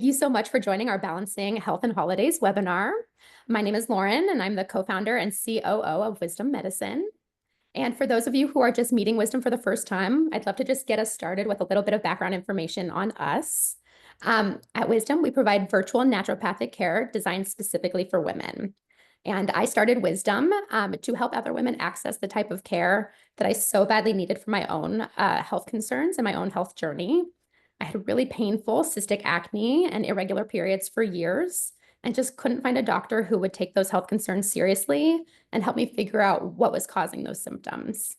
You so much for joining our Balancing Health and Holidays webinar. My name is Lauren, and I'm the co-founder and COO of Wisdom Medicine. And for those of you who are just meeting Wisdom for the first time, I'd love to just get us started with a little bit of background information on us. At Wisdom, we provide virtual naturopathic care designed specifically for women. And I started Wisdom to help other women access the type of care that I so badly needed for my own health concerns and my own health journey. I had really painful cystic acne and irregular periods for years and just couldn't find a doctor who would take those health concerns seriously and help me figure out what was causing those symptoms.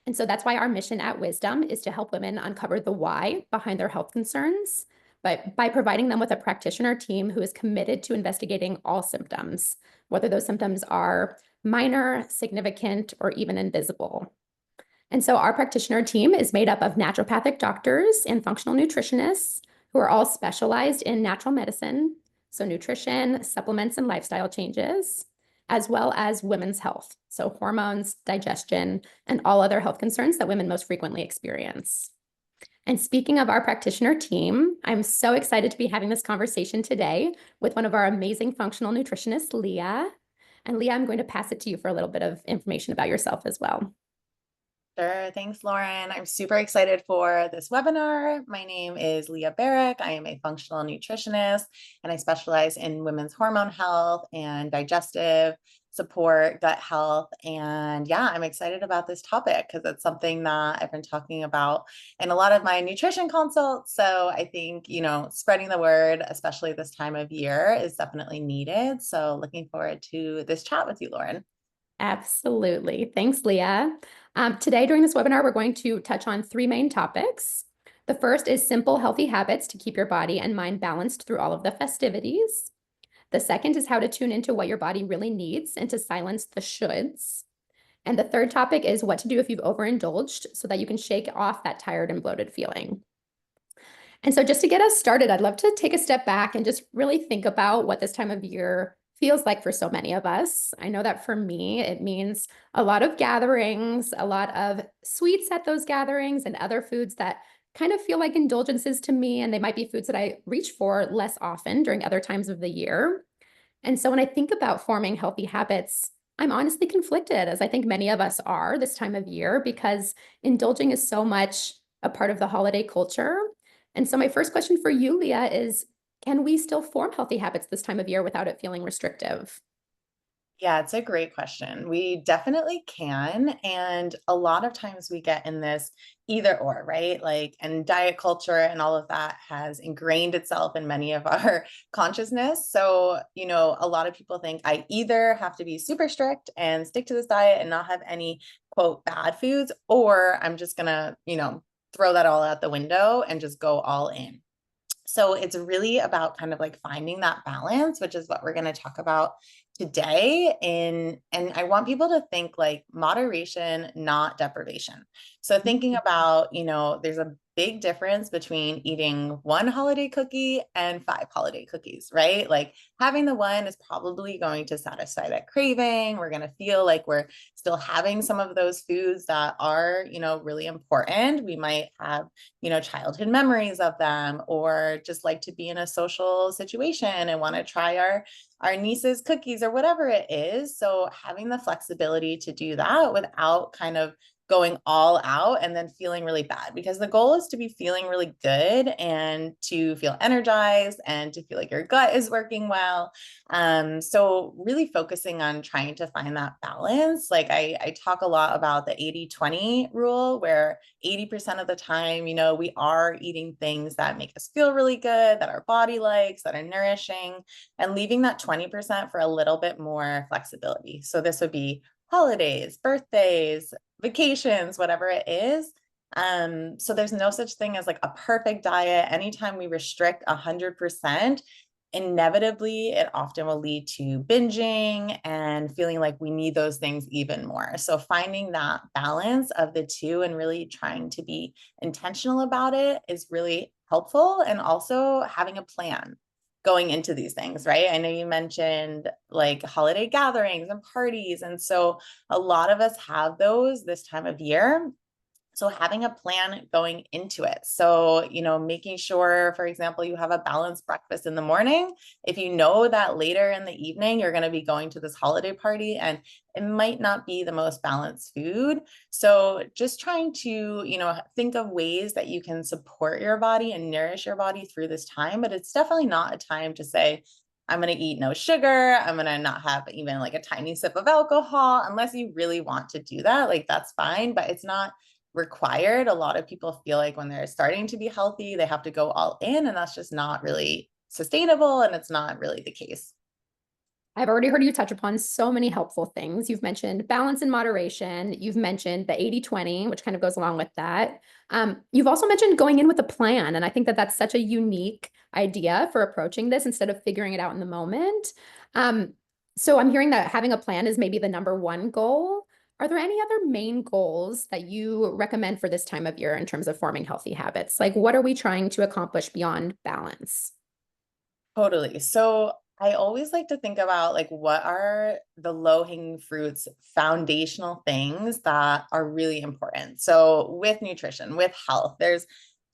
And so that's why our mission at Wisdom is to help women uncover the why behind their health concerns, but by providing them with a practitioner team who is committed to investigating all symptoms, whether those symptoms are minor, significant, or even invisible. And so our practitioner team is made up of naturopathic doctors and functional nutritionists who are all specialized in natural medicine, so nutrition, supplements, and lifestyle changes, as well as women's health, so hormones, digestion, and all other health concerns that women most frequently experience. And speaking of our practitioner team, I'm so excited to be having this conversation today with one of our amazing functional nutritionists, Leah. And Leah, I'm going to pass it to you for a little bit of information about yourself as well. Sure. Thanks, Lauren. I'm super excited for this webinar. My name is Leah Barack. I am a functional nutritionist, and I specialize in women's hormone health and digestive support, gut health. And yeah, I'm excited about this topic because it's something that I've been talking about in a lot of my nutrition consults. So I think, spreading the word, especially this time of year, is definitely needed. So looking forward to this chat with you, Lauren. Absolutely. Thanks, Leah. Today, during this webinar, we're going to touch on three main topics. The first is simple, healthy habits to keep your body and mind balanced through all of the festivities. The second is how to tune into what your body really needs and to silence the shoulds. And the third topic is what to do if you've overindulged so that you can shake off that tired and bloated feeling. And so just to get us started, I'd love to take a step back and just really think about what this time of year feels like for so many of us. I know that for me, it means a lot of gatherings, a lot of sweets at those gatherings, and other foods that kind of feel like indulgences to me. And they might be foods that I reach for less often during other times of the year. And so when I think about forming healthy habits, I'm honestly conflicted, as I think many of us are this time of year, because indulging is so much a part of the holiday culture. And so my first question for you, Leah, is can we still form healthy habits this time of year without it feeling restrictive? Yeah, it's a great question. We definitely can. And a lot of times we get in this either or, right? And diet culture and all of that has ingrained itself in many of our consciousness. So, a lot of people think I either have to be super strict and stick to this diet and not have any quote bad foods, or I'm just going to, throw that all out the window and just go all in. So it's really about kind of like finding that balance, which is what we're going to talk about today. And I want people to think like moderation, not deprivation. So thinking about, there's a big difference between eating one holiday cookie and 5 holiday cookies, right? Like having the one is probably going to satisfy that craving. We're going to feel like we're still having some of those foods that are, really important. We might have, childhood memories of them, or just like to be in a social situation and want to try our niece's cookies or whatever it is. So having the flexibility to do that without kind of going all out and then feeling really bad, because the goal is to be feeling really good and to feel energized and to feel like your gut is working well. So really focusing on trying to find that balance. Like I talk a lot about the 80-20 rule, where 80% of the time, we are eating things that make us feel really good, that our body likes, that are nourishing, and leaving that 20% for a little bit more flexibility. So this would be holidays, birthdays, vacations, whatever it is. So there's no such thing as like a perfect diet. Anytime we restrict 100%, inevitably it often will lead to binging and feeling like we need those things even more. So finding that balance of the two and really trying to be intentional about it is really helpful. And also having a plan going into these things, right? I know you mentioned like holiday gatherings and parties. And so a lot of us have those this time of year. So having a plan going into it. So, making sure, for example, you have a balanced breakfast in the morning. If you know that later in the evening, you're going to be going to this holiday party and it might not be the most balanced food. So just trying to, think of ways that you can support your body and nourish your body through this time. But it's definitely not a time to say, I'm going to eat no sugar. I'm going to not have even like a tiny sip of alcohol unless you really want to do that. Like that's fine, but it's not required. A lot of people feel like when they're starting to be healthy, they have to go all in, and that's just not really sustainable. And it's not really the case. I've already heard you touch upon so many helpful things. You've mentioned balance and moderation. You've mentioned the 80-20, which kind of goes along with that. You've also mentioned going in with a plan. And I think that that's such a unique idea for approaching this instead of figuring it out in the moment. So I'm hearing that having a plan is maybe the number one goal. Are there any other main goals that you recommend for this time of year in terms of forming healthy habits? Like, what are we trying to accomplish beyond balance? Totally. So I always like to think about like what are the low-hanging fruits, foundational things that are really important. So with nutrition, with health, there's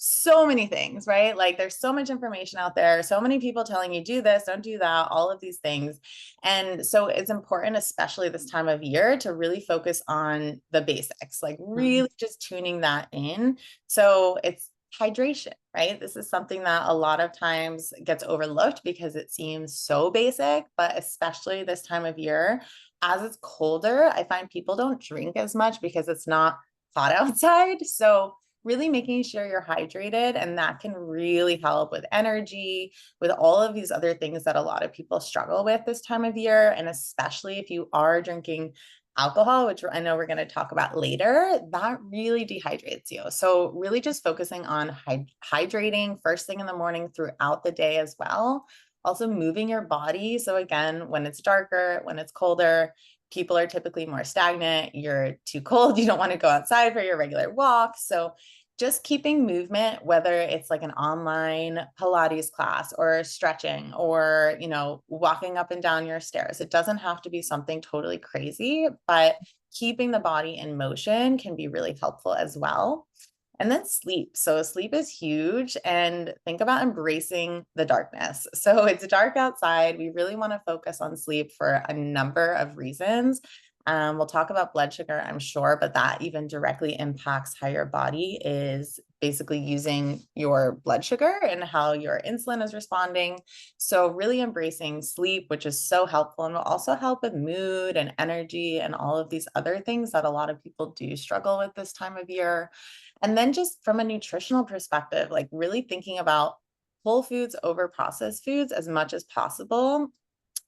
so many things, right? Like there's so much information out there, so many people telling you do this, don't do that, all of these things. And so it's important, especially this time of year, to really focus on the basics, like Mhm. really just tuning that in. So it's hydration, right? This is something that a lot of times gets overlooked because it seems so basic, but especially this time of year, as it's colder, I find people don't drink as much because it's not hot outside. So really making sure you're hydrated, and that can really help with energy, with all of these other things that a lot of people struggle with this time of year. And especially if you are drinking alcohol, which I know we're going to talk about later, that really dehydrates you. So, really just focusing on hydrating first thing in the morning throughout the day as well. Also, moving your body. So, again, when it's darker, when it's colder, people are typically more stagnant. You're too cold. You don't want to go outside for your regular walk. So, just keeping movement, whether it's like an online Pilates class or stretching or, walking up and down your stairs. It doesn't have to be something totally crazy, but keeping the body in motion can be really helpful as well. And then sleep. So sleep is huge, and think about embracing the darkness. So it's dark outside. We really want to focus on sleep for a number of reasons. We'll talk about blood sugar, I'm sure, but that even directly impacts how your body is basically using your blood sugar and how your insulin is responding. So, really embracing sleep, which is so helpful and will also help with mood and energy and all of these other things that a lot of people do struggle with this time of year. And then, just from a nutritional perspective, like really thinking about whole foods over processed foods as much as possible.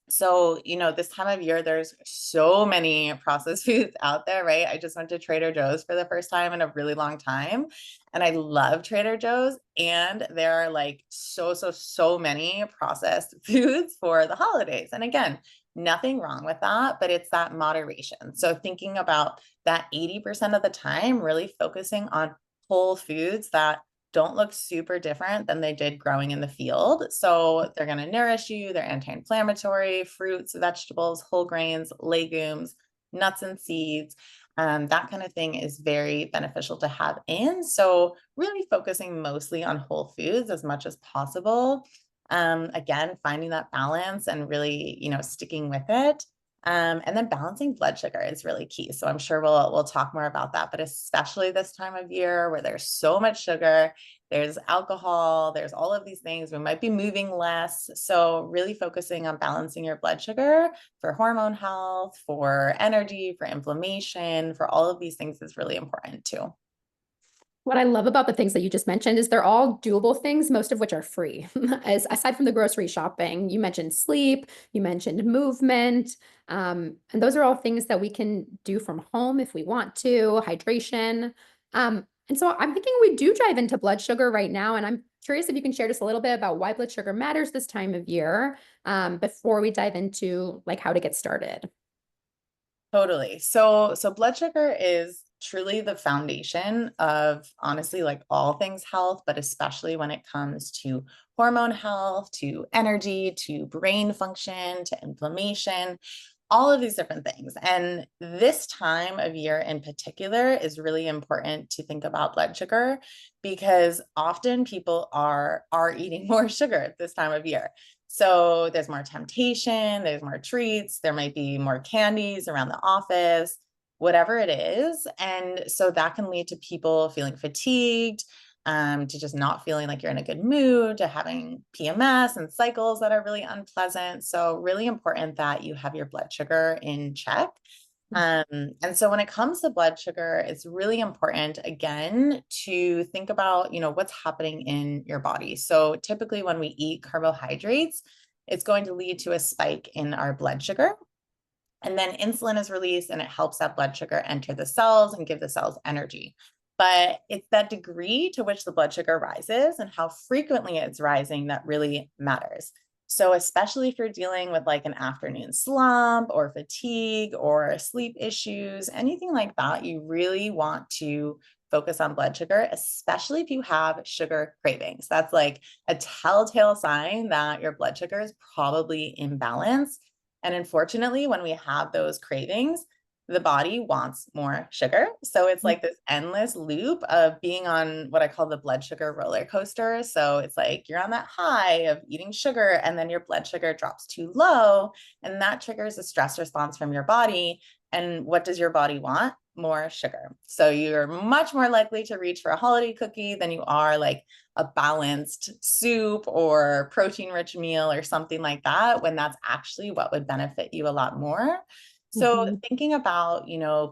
So, this time of year, there's so many processed foods out there, right? I just went to Trader Joe's for the first time in a really long time. And I love Trader Joe's. And there are like so many processed foods for the holidays. And again, nothing wrong with that, but it's that moderation. So, thinking about that 80% of the time, really focusing on whole foods that don't look super different than they did growing in the field. So they're going to nourish you, they're anti-inflammatory, fruits, vegetables, whole grains, legumes, nuts and seeds. That kind of thing is very beneficial to have in. So really focusing mostly on whole foods as much as possible. Again, finding that balance and really, sticking with it. And then balancing blood sugar is really key. So I'm sure we'll talk more about that, but especially this time of year where there's so much sugar, there's alcohol, there's all of these things. We might be moving less. So really focusing on balancing your blood sugar for hormone health, for energy, for inflammation, for all of these things is really important too. What I love about the things that you just mentioned is they're all doable things, most of which are free. As aside from the grocery shopping, you mentioned sleep, you mentioned movement, and those are all things that we can do from home if we want to, hydration. And so I'm thinking we do dive into blood sugar right now, and I'm curious if you can share just a little bit about why blood sugar matters this time of year, before we dive into like how to get started. Totally. So blood sugar is truly the foundation of honestly like all things health, but especially when it comes to hormone health, to energy, to brain function, to inflammation. all of these different things. And this time of year in particular is really important to think about blood sugar, because often people are eating more sugar at this time of year. So there's more temptation, there's more treats, there might be more candies around the office, whatever it is. And so that can lead to people feeling fatigued, to just not feeling like you're in a good mood, to having PMS and cycles that are really unpleasant. So really important that you have your blood sugar in check. And so when it comes to blood sugar, it's really important, again, to think about, what's happening in your body. So typically when we eat carbohydrates, it's going to lead to a spike in our blood sugar. And then insulin is released and it helps that blood sugar enter the cells and give the cells energy. But it's that degree to which the blood sugar rises and how frequently it's rising that really matters. So especially if you're dealing with like an afternoon slump or fatigue or sleep issues, anything like that, you really want to focus on blood sugar, especially if you have sugar cravings. That's like a telltale sign that your blood sugar is probably imbalanced. And unfortunately, when we have those cravings, the body wants more sugar. So it's like this endless loop of being on what I call the blood sugar roller coaster. So it's like you're on that high of eating sugar, and then your blood sugar drops too low, and that triggers a stress response from your body. And what does your body want? More sugar. So you're much more likely to reach for a holiday cookie than you are like a balanced soup or protein rich meal or something like that, when that's actually what would benefit you a lot more. So thinking about,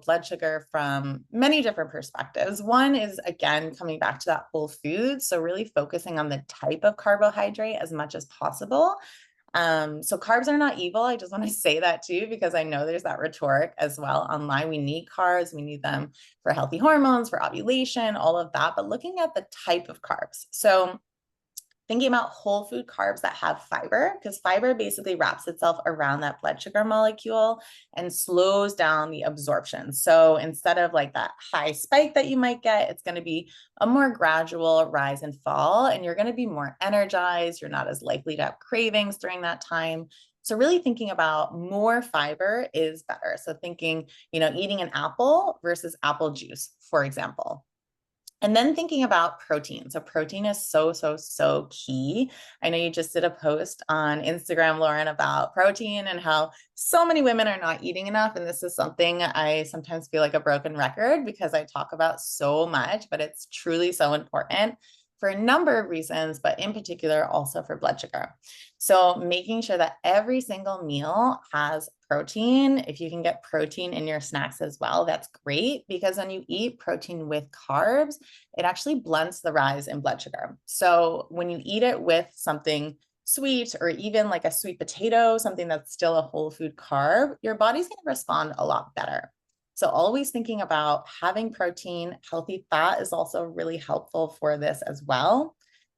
blood sugar from many different perspectives. One is, again, coming back to that whole food. So really focusing on the type of carbohydrate as much as possible. So carbs are not evil. I just want to say that too, because I know there's that rhetoric as well online. We need carbs. We need them for healthy hormones, for ovulation, all of that, but looking at the type of carbs. So thinking about whole food carbs that have fiber, because fiber basically wraps itself around that blood sugar molecule and slows down the absorption. So instead of like that high spike that you might get, it's going to be a more gradual rise and fall, and you're going to be more energized. You're not as likely to have cravings during that time. So really thinking about more fiber is better. So thinking, eating an apple versus apple juice, for example. And then thinking about protein. So protein is so, so, so key. I know you just did a post on Instagram, Lauren, about protein and how so many women are not eating enough. And this is something I sometimes feel like a broken record because I talk about so much, but it's truly so important for a number of reasons, but in particular also for blood sugar. So making sure that every single meal has protein. If you can get protein in your snacks as well, that's great, because when you eat protein with carbs, it actually blunts the rise in blood sugar. So when you eat it with something sweet, or even like a sweet potato, something that's still a whole food carb, your body's going to respond a lot better. So always thinking about having protein. Healthy fat is also really helpful for this as well.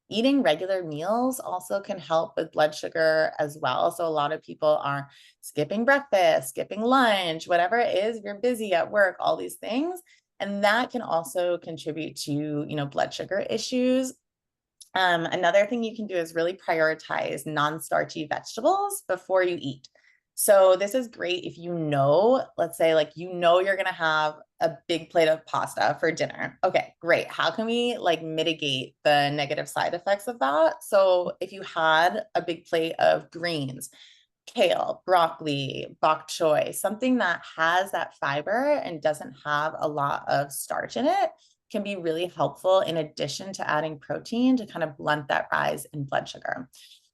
Eating regular meals also can help with blood sugar as well. So a lot of people are skipping breakfast, skipping lunch, whatever it is, if you're busy at work, all these things. And that can also contribute to, blood sugar issues. Another thing you can do is really prioritize non-starchy vegetables before you eat. So this is great if let's say like, you're going to have a big plate of pasta for dinner. Okay, great. How can we like mitigate the negative side effects of that? So if you had a big plate of greens, kale, broccoli, bok choy, something that has that fiber and doesn't have a lot of starch in it, can be really helpful in addition to adding protein to kind of blunt that rise in blood sugar.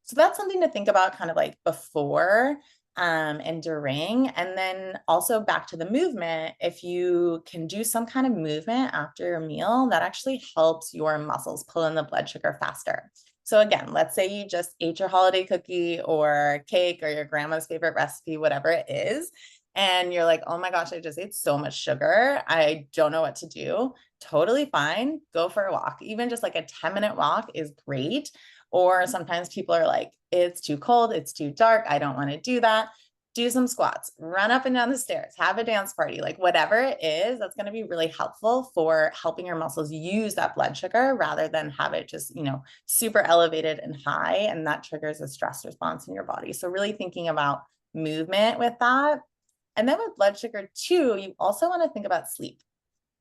So that's something to think about kind of like before and during. And then also back to the movement, if you can do some kind of movement after your meal, that actually helps your muscles pull in the blood sugar faster. So again, let's say you just ate your holiday cookie or cake or your grandma's favorite recipe, whatever it is, and you're like, oh my gosh, I just ate so much sugar. I don't know what to do. Totally fine. Go for a walk. Even just like a 10-minute walk is great. Or sometimes people are like, it's too cold, it's too dark, I don't want to do that. Do some squats, run up and down the stairs, have a dance party, like whatever it is, that's going to be really helpful for helping your muscles use that blood sugar rather than have it just, super elevated and high. And that triggers a stress response in your body. So really thinking about movement with that. And then with blood sugar too, you also want to think about sleep.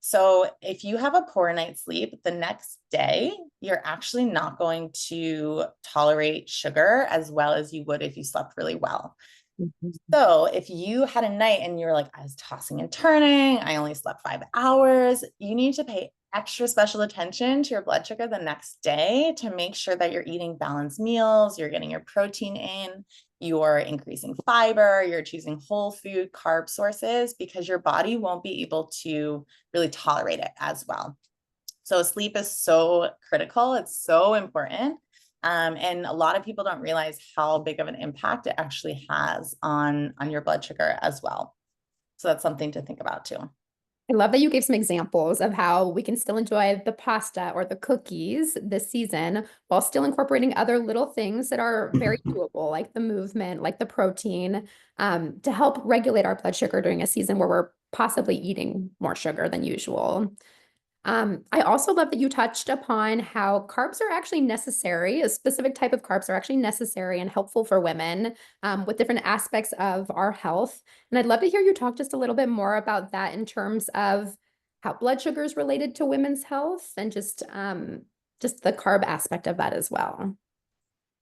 So if you have a poor night's sleep, the next day, you're actually not going to tolerate sugar as well as you would if you slept really well. Mhm. So if you had a night and you're like, I was tossing and turning, I only slept 5 hours, you need to pay extra special attention to your blood sugar the next day to make sure that you're eating balanced meals, you're getting your protein in, you're increasing fiber, you're choosing whole food carb sources because your body won't be able to really tolerate it as well. So sleep is so critical. It's so important. And a lot of people don't realize how big of an impact it actually has on your blood sugar as well. So that's something to think about too. I love that you gave some examples of how we can still enjoy the pasta or the cookies this season while still incorporating other little things that are very doable, like the movement, like the protein, to help regulate our blood sugar during a season where we're possibly eating more sugar than usual. I also love that you touched upon how carbs are actually necessary. A specific type of carbs are actually necessary and helpful for women with different aspects of our health. And I'd love to hear you talk just a little bit more about that in terms of how blood sugar is related to women's health and just the carb aspect of that as well.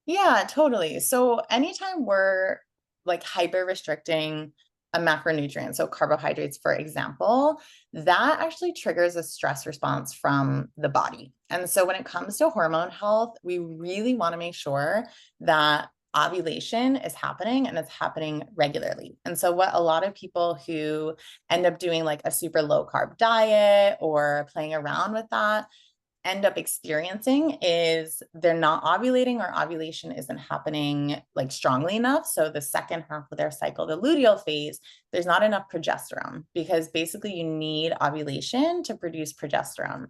Yeah, totally. So anytime we're like hyper restricting a macronutrient, so carbohydrates, for example, that actually triggers a stress response from the body. And so when it comes to hormone health, we really want to make sure that ovulation is happening and it's happening regularly. And so what a lot of people who end up doing like a super low carb diet or playing around with that end up experiencing is they're not ovulating or ovulation isn't happening like strongly enough. So the second half of their cycle, the luteal phase, there's not enough progesterone because basically you need ovulation to produce progesterone.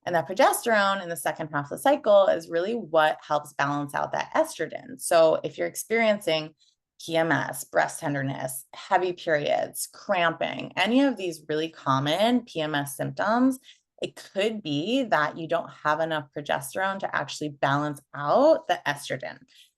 And that progesterone in the second half of the cycle is really what helps balance out that estrogen. So if you're experiencing PMS, breast tenderness, heavy periods, cramping, any of these really common PMS symptoms, it could be that you don't have enough progesterone to actually balance out the estrogen.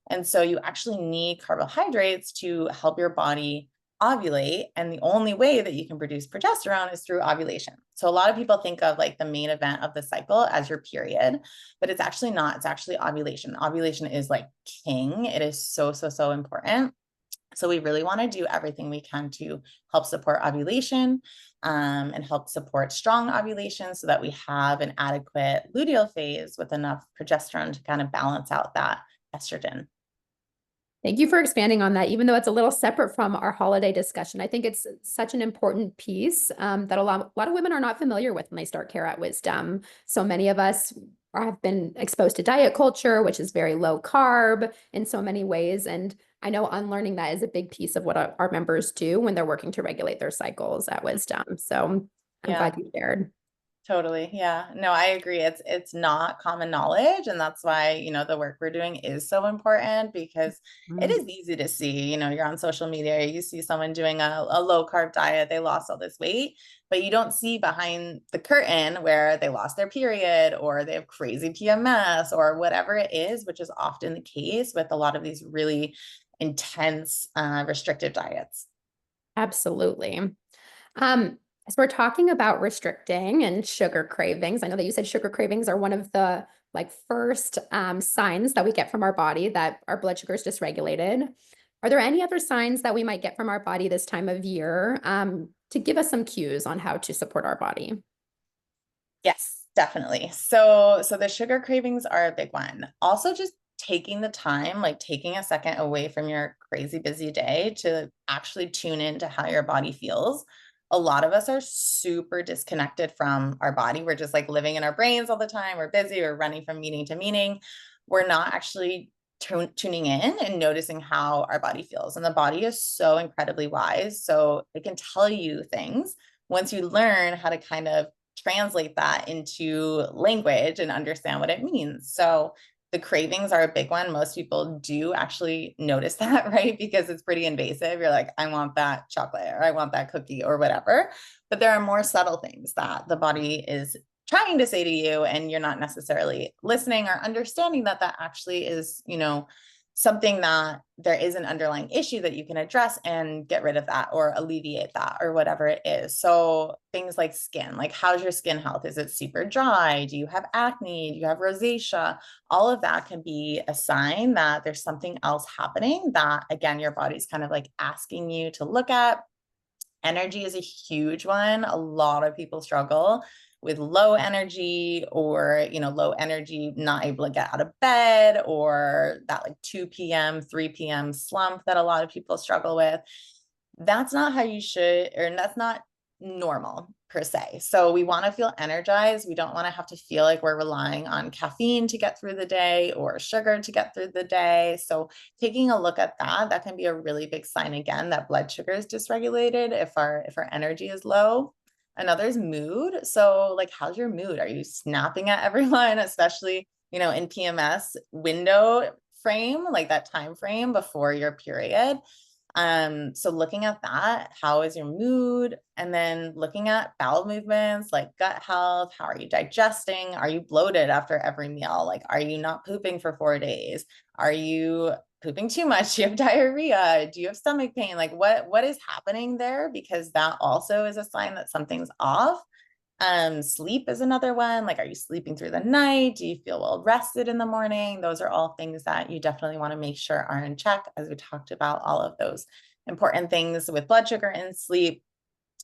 And so you actually need carbohydrates to help your body ovulate. And the only way that you can produce progesterone is through ovulation. So a lot of people think of like the main event of the cycle as your period, but it's actually not. It's actually ovulation. Ovulation is like king. It is so, so, so important. So we really want to do everything we can to help support ovulation and help support strong ovulation so that we have an adequate luteal phase with enough progesterone to kind of balance out that estrogen. Thank you for expanding on that, even though it's a little separate from our holiday discussion. I think it's such an important piece that a lot of women are not familiar with when they start Care at Wisdom. So many of us have been exposed to diet culture, which is very low carb in so many ways. And I know unlearning that is a big piece of what our members do when they're working to regulate their cycles at Wisdom. So I'm Yeah. glad you shared. Totally. Yeah. No, I agree. It's not common knowledge. And that's why, the work we're doing is so important because it Mm. is easy to see, you're on social media, you see someone doing a low carb diet, they lost all this weight, but you don't see behind the curtain where they lost their period or they have crazy PMS or whatever it is, which is often the case with a lot of these really intense, restrictive diets. Absolutely. As we're talking about restricting and sugar cravings, I know that you said sugar cravings are one of the like first signs that we get from our body that our blood sugar is dysregulated. Are there any other signs that we might get from our body this time of year to give us some cues on how to support our body? Yes, definitely. So the sugar cravings are a big one. Also just taking the time, like taking a second away from your crazy busy day to actually tune into how your body feels. A lot of us are super disconnected from our body. We're just like living in our brains all the time. We're busy, we're running from meeting to meeting. We're not actually tuning in and noticing how our body feels. And the body is so incredibly wise. So it can tell you things once you learn how to kind of translate that into language and understand what it means. So the cravings are a big one. Most people do actually notice that, right? Because it's pretty invasive. You're like, I want that chocolate or I want that cookie or whatever. But there are more subtle things that the body is trying to say to you and you're not necessarily listening or understanding that that actually is, something that there is an underlying issue that you can address and get rid of that or alleviate that or whatever it is. So things like skin, like how's your skin health? Is it super dry? Do you have acne? Do you have rosacea? All of that can be a sign that there's something else happening that, again, your body's kind of like asking you to look at. Energy is a huge one. A lot of people struggle with low energy or, low energy, not able to get out of bed, or that like 2 p.m., 3 p.m. slump that a lot of people struggle with. That's not how you should, or that's not normal per se. So we want to feel energized. We don't want to have to feel like we're relying on caffeine to get through the day or sugar to get through the day. So taking a look at that, that can be a really big sign again that blood sugar is dysregulated if our energy is low. Another is mood. So like, how's your mood? Are you snapping at everyone, especially, in PMS window frame, like that time frame before your period? So looking at that, how is your mood? And then looking at bowel movements, like gut health, how are you digesting? Are you bloated after every meal? Like, are you not pooping for 4 days? Are you pooping too much? Do you have diarrhea? Do you have stomach pain? Like what is happening there? Because that also is a sign that something's off. Sleep is another one. Like, are you sleeping through the night? Do you feel well rested in the morning? Those are all things that you definitely want to make sure are in check, as we talked about all of those important things with blood sugar and sleep.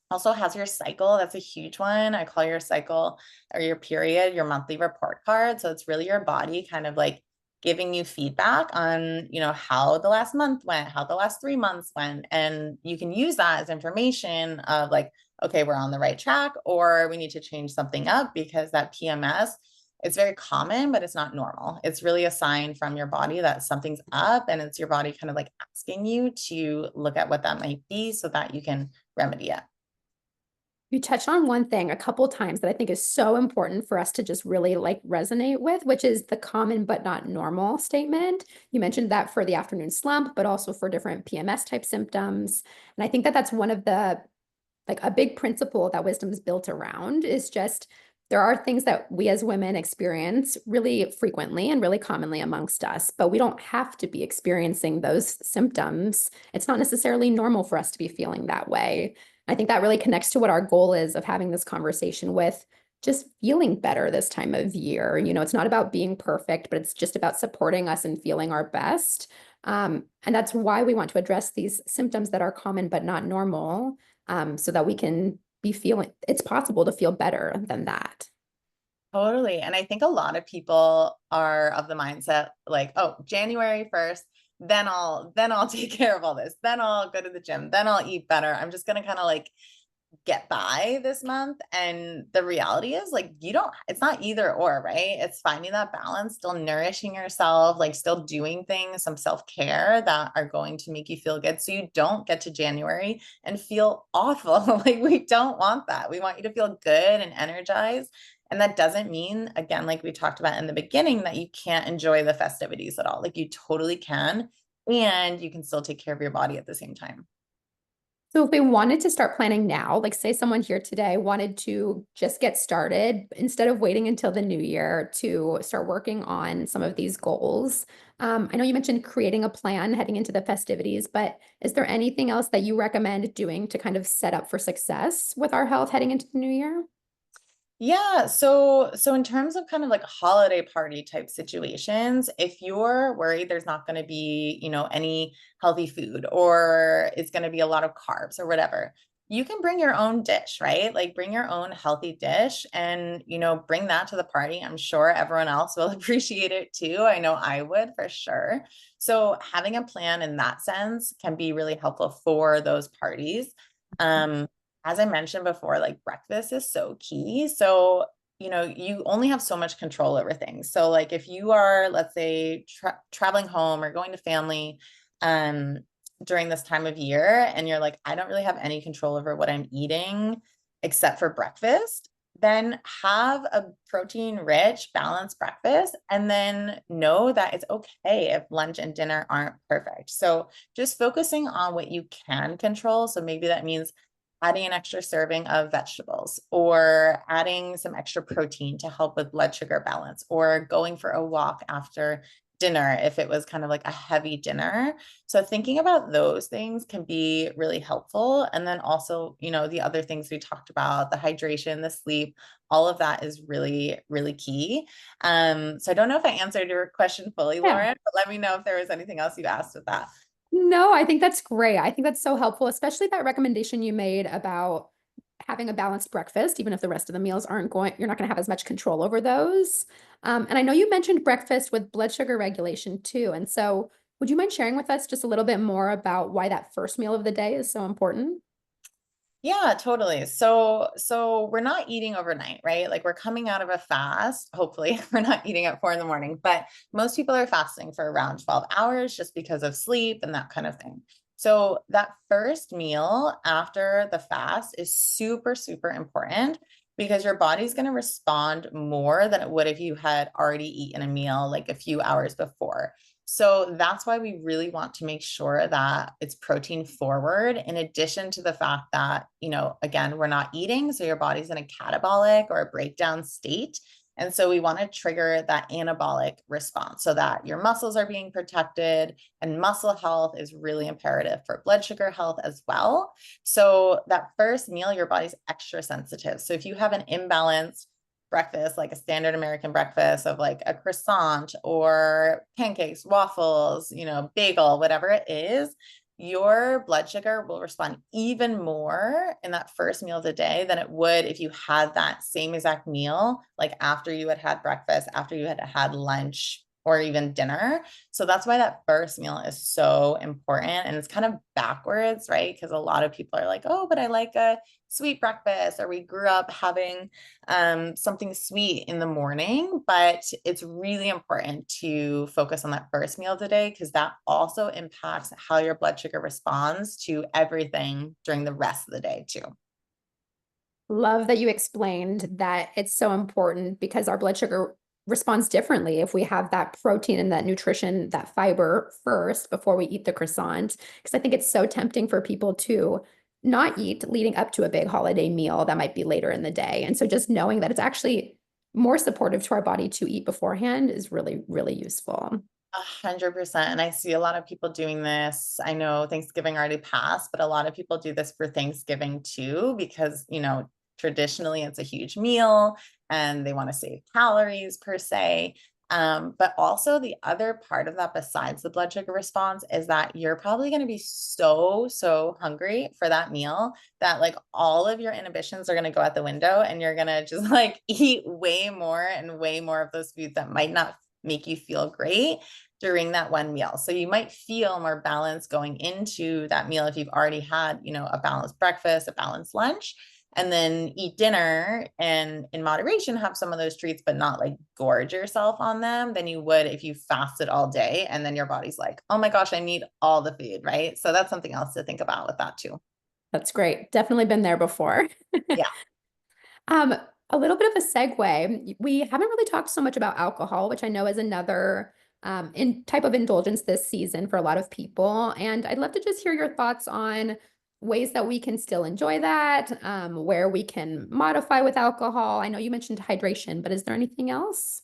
Also, has your cycle. That's a huge one. I call your cycle or your period your monthly report card. So it's really your body kind of like giving you feedback on, how the last month went, how the last 3 months went. And you can use that as information of like, okay, we're on the right track, or we need to change something up, because that PMS, it's very common, but it's not normal. It's really a sign from your body that something's up, and it's your body kind of like asking you to look at what that might be so that you can remedy it. You touched on one thing a couple times that I think is so important for us to just really like resonate with, which is the common but not normal statement. You mentioned that for the afternoon slump, but also for different PMS type symptoms. And I think that that's one of the, like a big principle that wisdom is built around is just there are things that we as women experience really frequently and really commonly amongst us, but we don't have to be experiencing those symptoms. It's not necessarily normal for us to be feeling that way. I think that really connects to what our goal is of having this conversation with just feeling better this time of year. It's not about being perfect, but it's just about supporting us and feeling our best. And that's why we want to address these symptoms that are common but not normal, so that we can be feeling it's possible to feel better than that. Totally. And I think a lot of people are of the mindset like, oh, January 1st, then I'll take care of all this. Then I'll go to the gym. Then I'll eat better. I'm just going to kind of like get by this month. And the reality is like, it's not either or, right? It's finding that balance, still nourishing yourself, like still doing things, some self-care that are going to make you feel good. So you don't get to January and feel awful. Like we don't want that. We want you to feel good and energized. And that doesn't mean, again, like we talked about in the beginning, that you can't enjoy the festivities at all. Like you totally can. And you can still take care of your body at the same time. So if we wanted to start planning now, like say someone here today wanted to just get started instead of waiting until the new year to start working on some of these goals. I know you mentioned creating a plan heading into the festivities, but is there anything else that you recommend doing to kind of set up for success with our health heading into the new year? Yeah, so in terms of kind of like holiday party type situations, if you're worried there's not going to be, any healthy food, or it's going to be a lot of carbs or whatever, you can bring your own dish, right? Like bring your own healthy dish and, bring that to the party. I'm sure everyone else will appreciate it too. I know I would for sure. So having a plan in that sense can be really helpful for those parties. Um, as I mentioned before, like breakfast is so key. So, you only have so much control over things. So, like if you are, let's say, traveling home or going to family um, during this time of year, and you're like, I don't really have any control over what I'm eating except for breakfast, then have a protein rich, balanced breakfast. And then know that it's okay if lunch and dinner aren't perfect. So, just focusing on what you can control. So, maybe that means adding an extra serving of vegetables, or adding some extra protein to help with blood sugar balance, or going for a walk after dinner if it was kind of like a heavy dinner. So thinking about those things can be really helpful. And then also, the other things we talked about, the hydration, the sleep, all of that is really, really key. So I don't know if I answered your question fully, Yeah. Lauren, but let me know if there was anything else you asked with that. No, I think that's great. I think that's so helpful, especially that recommendation you made about having a balanced breakfast, even if the rest of the meals aren't going, you're not going to have as much control over those. And I know you mentioned breakfast with blood sugar regulation too. And so, would you mind sharing with us just a little bit more about why that first meal of the day is so important? Yeah, totally. So we're not eating overnight, right? Like we're coming out of a fast. Hopefully, we're not eating at 4 in the morning, but most people are fasting for around 12 hours just because of sleep and that kind of thing. So that first meal after the fast is super, super important because your body's going to respond more than it would if you had already eaten a meal like a few hours before. So that's why we really want to make sure that it's protein forward, in addition to the fact that, again, we're not eating. So your body's in a catabolic or a breakdown state. And so we want to trigger that anabolic response so that your muscles are being protected, and muscle health is really imperative for blood sugar health as well. So that first meal, your body's extra sensitive. So if you have an imbalance breakfast, like a standard American breakfast of like a croissant or pancakes, waffles, bagel, whatever it is, your blood sugar will respond even more in that first meal of the day than it would if you had that same exact meal, like after you had had breakfast, after you had had lunch, or even dinner. So that's why that first meal is so important. And it's kind of backwards, right? Because a lot of people are like, oh, but I like a sweet breakfast, or we grew up having something sweet in the morning. But it's really important to focus on that first meal of the day because that also impacts how your blood sugar responds to everything during the rest of the day, too. Love that you explained that it's so important because our blood sugar responds differently if we have that protein and that nutrition, that fiber first before we eat the croissant. Because I think it's so tempting for people to not eat leading up to a big holiday meal that might be later in the day. And so just knowing that it's actually more supportive to our body to eat beforehand is really, really useful. 100%. And I see a lot of people doing this. I know Thanksgiving already passed, but a lot of people do this for Thanksgiving too, because, traditionally it's a huge meal and they want to save calories per se. But also the other part of that, besides the blood sugar response, is that you're probably going to be so, so hungry for that meal that like all of your inhibitions are going to go out the window and you're going to just like eat way more and way more of those foods that might not make you feel great during that one meal. So you might feel more balanced going into that meal if you've already had, a balanced breakfast, a balanced lunch, and then eat dinner and in moderation have some of those treats, but not like gorge yourself on them than you would if you fasted all day. And then your body's like, oh my gosh, I need all the food, right? So that's something else to think about with that too. That's great. Definitely been there before. Yeah. Um, a little bit of a segue. We haven't really talked so much about alcohol, which I know is another in type of indulgence this season for a lot of people. And I'd love to just hear your thoughts on ways that we can still enjoy that, where we can modify with alcohol. I know you mentioned hydration, but is there anything else?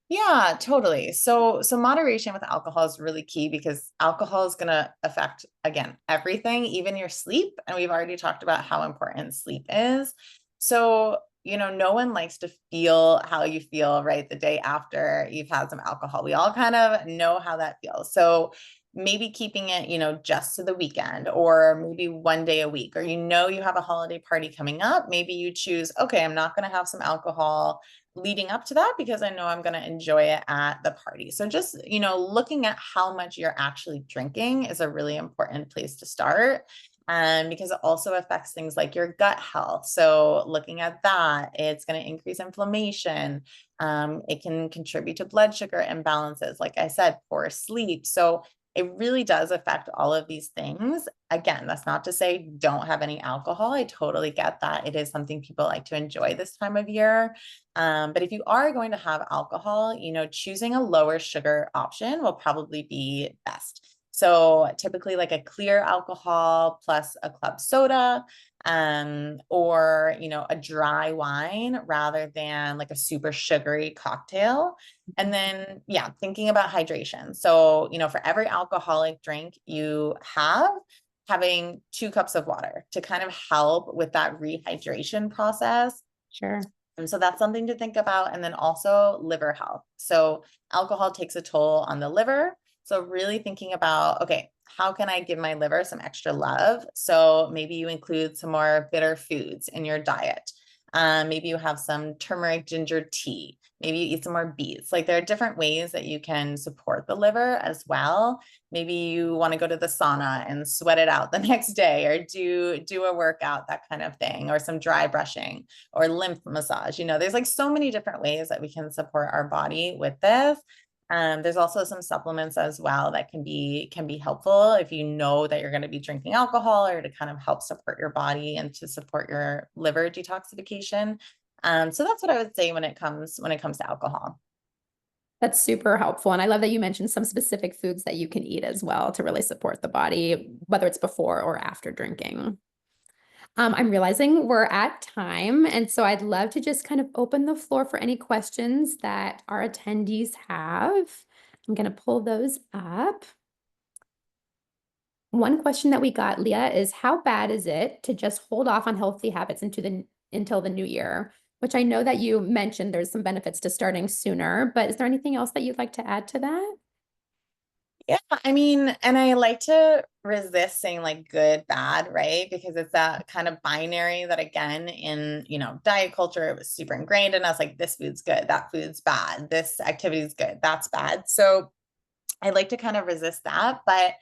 Yeah, totally. So moderation with alcohol is really key because alcohol is going to affect, again, everything, even your sleep. And we've already talked about how important sleep is. So, no one likes to feel how you feel right the day after you've had some alcohol. We all kind of know how that feels. So maybe keeping it, just to the weekend, or maybe one day a week, or you have a holiday party coming up. Maybe you choose, okay, I'm not going to have some alcohol leading up to that because I know I'm going to enjoy it at the party. So just, looking at how much you're actually drinking is a really important place to start. Because it also affects things like your gut health. So looking at that, it's going to increase inflammation. It can contribute to blood sugar imbalances, like I said, poor sleep. So it really does affect all of these things. Again, that's not to say don't have any alcohol. I totally get that. It is something people like to enjoy this time of year. But if you are going to have alcohol, choosing a lower sugar option will probably be best. So typically like a clear alcohol plus a club soda, or, a dry wine rather than like a super sugary cocktail. And then, yeah, thinking about hydration. So, for every alcoholic drink you have, having 2 cups of water to kind of help with that rehydration process. Sure. And so that's something to think about. And then also liver health. So alcohol takes a toll on the liver. So really thinking about, okay, how can I give my liver some extra love? So maybe you include some more bitter foods in your diet. Maybe you have some turmeric ginger tea. Maybe you eat some more beets. Like there are different ways that you can support the liver as well. Maybe you want to go to the sauna and sweat it out the next day, or do a workout, that kind of thing, or some dry brushing or lymph massage. There's like so many different ways that we can support our body with this. There's also some supplements as well that can be helpful if you know that you're going to be drinking alcohol, or to kind of help support your body and to support your liver detoxification. So that's what I would say when it comes to alcohol. That's super helpful. And I love that you mentioned some specific foods that you can eat as well to really support the body, whether it's before or after drinking. I'm realizing we're at time, and so I'd love to just kind of open the floor for any questions that our attendees have. I'm going to pull those up. One question that we got, Leah, is how bad is it to just hold off on healthy habits until the new year? Which I know that you mentioned there's some benefits to starting sooner, but is there anything else that you'd like to add to that? Yeah, I mean, and I like to resist saying like good, bad, right? Because it's that kind of binary that again in, diet culture, it was super ingrained in us, like this food's good, that food's bad, this activity is good, that's bad. So I like to kind of resist that, but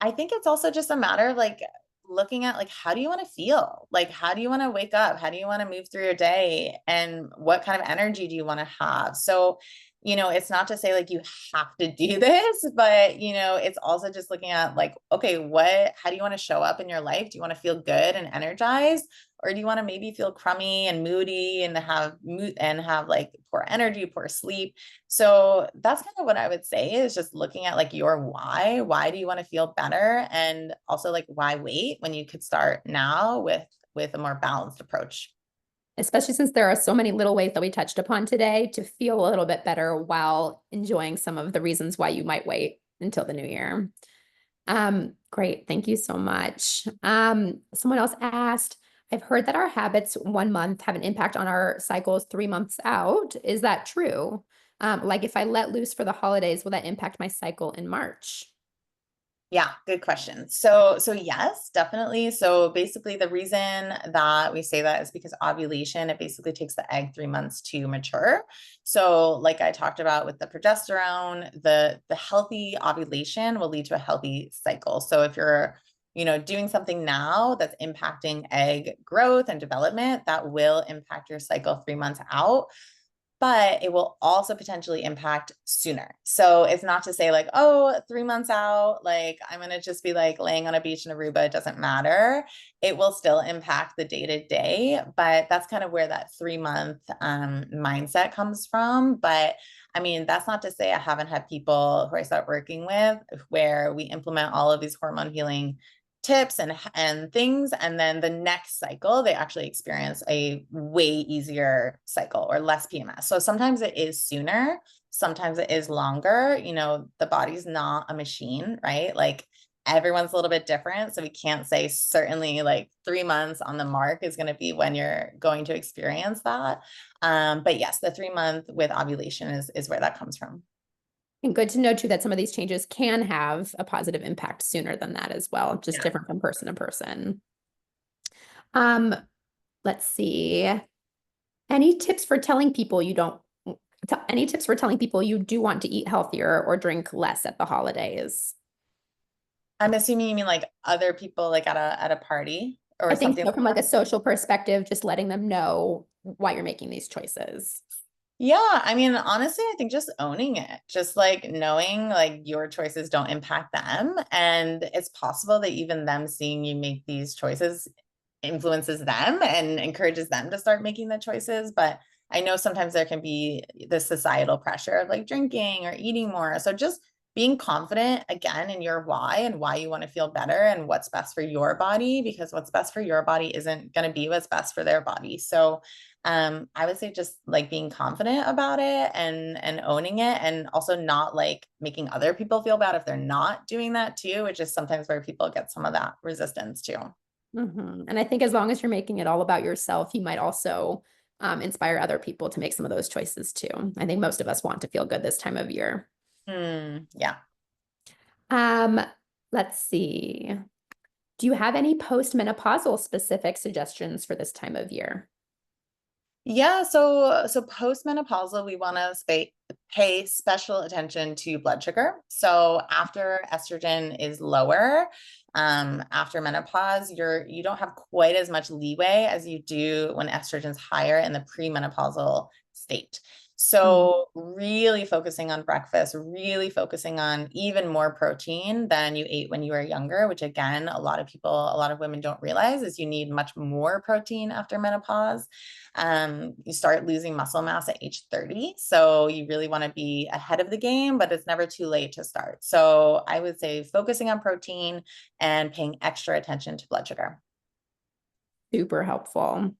I think it's also just a matter of like looking at like how do you want to feel? Like how do you want to wake up? How do you want to move through your day? And what kind of energy do you want to have? So, it's not to say like you have to do this, but it's also just looking at like, okay, how do you want to show up in your life? Do you want to feel good and energized? Or do you want to maybe feel crummy and moody and have like poor energy, poor sleep? So that's kind of what I would say, is just looking at like your why. Why do you want to feel better? And also like why wait when you could start now with a more balanced approach. Especially since there are so many little ways that we touched upon today to feel a little bit better while enjoying some of the reasons why you might wait until the new year. Great. Thank you so much. Someone else asked, I've heard that our habits 1 month have an impact on our cycles 3 months out. Is that true? Like if I let loose for the holidays, will that impact my cycle in March? Yeah, good question. So yes, definitely. So basically the reason that we say that is because ovulation, it basically takes the egg 3 months to mature. So like I talked about with the progesterone, the healthy ovulation will lead to a healthy cycle. So if you're doing something now that's impacting egg growth and development, that will impact your cycle 3 months out, but it will also potentially impact sooner. So it's not to say like, oh, 3 months out, like I'm going to just be like laying on a beach in Aruba. It doesn't matter. It will still impact the day to day, but that's kind of where that 3 month mindset comes from. But I mean, that's not to say I haven't had people who I start working with where we implement all of these hormone healing tips and things, and then the next cycle they actually experience a way easier cycle or less PMS. So sometimes it is sooner, sometimes it is longer. The body's not a machine, right? Like everyone's a little bit different, so we can't say certainly like 3 months on the mark is going to be when you're going to experience that. But yes, the 3 month with ovulation is where that comes from. And good to know too that some of these changes can have a positive impact sooner than that as well, just Yeah. different from person to person. Um, let's see. Any tips for telling people you don't, any tips for telling people you do want to eat healthier or drink less at the holidays? I'm assuming you mean like other people like at a party I or think something so like from like a that. social perspective, just letting them know why you're making these choices. Yeah, I mean, honestly, I think just owning it, just like knowing like your choices don't impact them. And it's possible that even them seeing you make these choices influences them and encourages them to start making the choices. But I know sometimes there can be the societal pressure of like drinking or eating more. So just being confident again in your why and why you want to feel better and what's best for your body, because what's best for your body isn't going to be what's best for their body. So I would say just like being confident about it and owning it, and also not like making other people feel bad if they're not doing that too, which is sometimes where people get some of that resistance too. And I think as long as you're making it all about yourself, you might also inspire other people to make some of those choices too. I think most of us want to feel good this time of year. Yeah. Um, let's see. Do you have any postmenopausal specific suggestions for this time of year? Yeah, so postmenopausal, we want to pay special attention to blood sugar. So after estrogen is lower, after menopause, you don't have quite as much leeway as you do when estrogen's higher in the premenopausal state. So really focusing on breakfast, really focusing on even more protein than you ate when you were younger, which again, a lot of women don't realize is you need much more protein after menopause. You start losing muscle mass at age 30. So you really want to be ahead of the game, but it's never too late to start. So I would say focusing on protein and paying extra attention to blood sugar. Super helpful.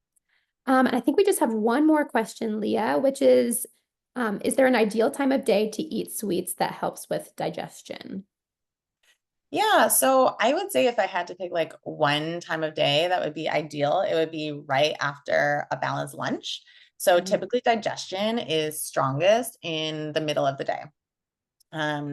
And I think we just have one more question, Leah, which is there an ideal time of day to eat sweets that helps with digestion? Yeah, so I would say if I had to pick like one time of day that would be ideal, it would be right after a balanced lunch. So typically digestion is strongest in the middle of the day.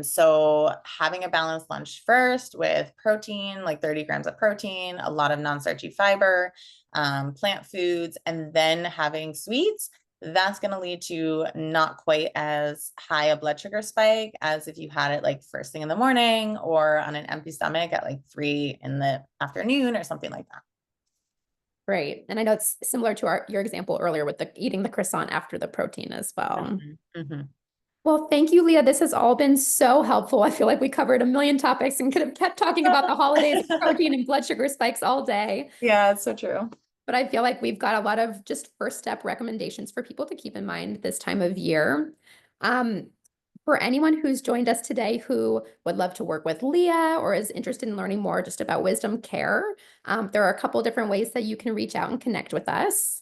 So having a balanced lunch first with protein, like 30 grams of protein, a lot of non-starchy fiber, plant foods, and then having sweets, that's going to lead to not quite as high a blood sugar spike as if you had it like first thing in the morning or on an empty stomach at like 3 in the afternoon or something like that. Great. And I know it's similar to your example earlier with eating the croissant after the protein as well. Well, thank you, Leah. This has all been so helpful. I feel like we covered a million topics and could have kept talking about the holidays and protein and blood sugar spikes all day. Yeah, it's so true. But I feel like we've got a lot of just first step recommendations for people to keep in mind this time of year. Um, for anyone who's joined us today who would love to work with Leah or is interested in learning more just about wisdom care, there are a couple different ways that you can reach out and connect with us.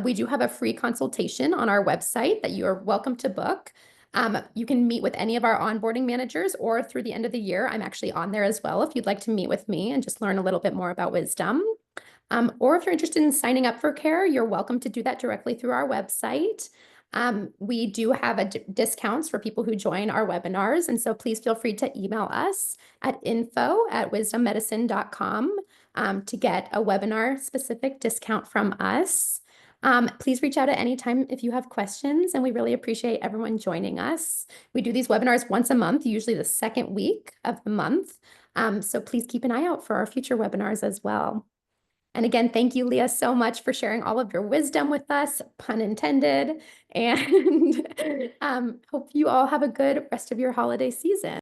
We do have a free consultation on our website that you are welcome to book. You can meet with any of our onboarding managers, or through the end of the year, I'm actually on there as well if you'd like to meet with me and just learn a little bit more about wisdom. Or if you're interested in signing up for care, you're welcome to do that directly through our website. We do have discounts for people who join our webinars, and so please feel free to email us at info@wisdommedicine.com to get a webinar specific discount from us. Please reach out at any time if you have questions, and we really appreciate everyone joining us. We do these webinars once a month, usually the second week of the month. So please keep an eye out for our future webinars as well. And again, thank you, Leah, so much for sharing all of your wisdom with us, pun intended. And hope you all have a good rest of your holiday season.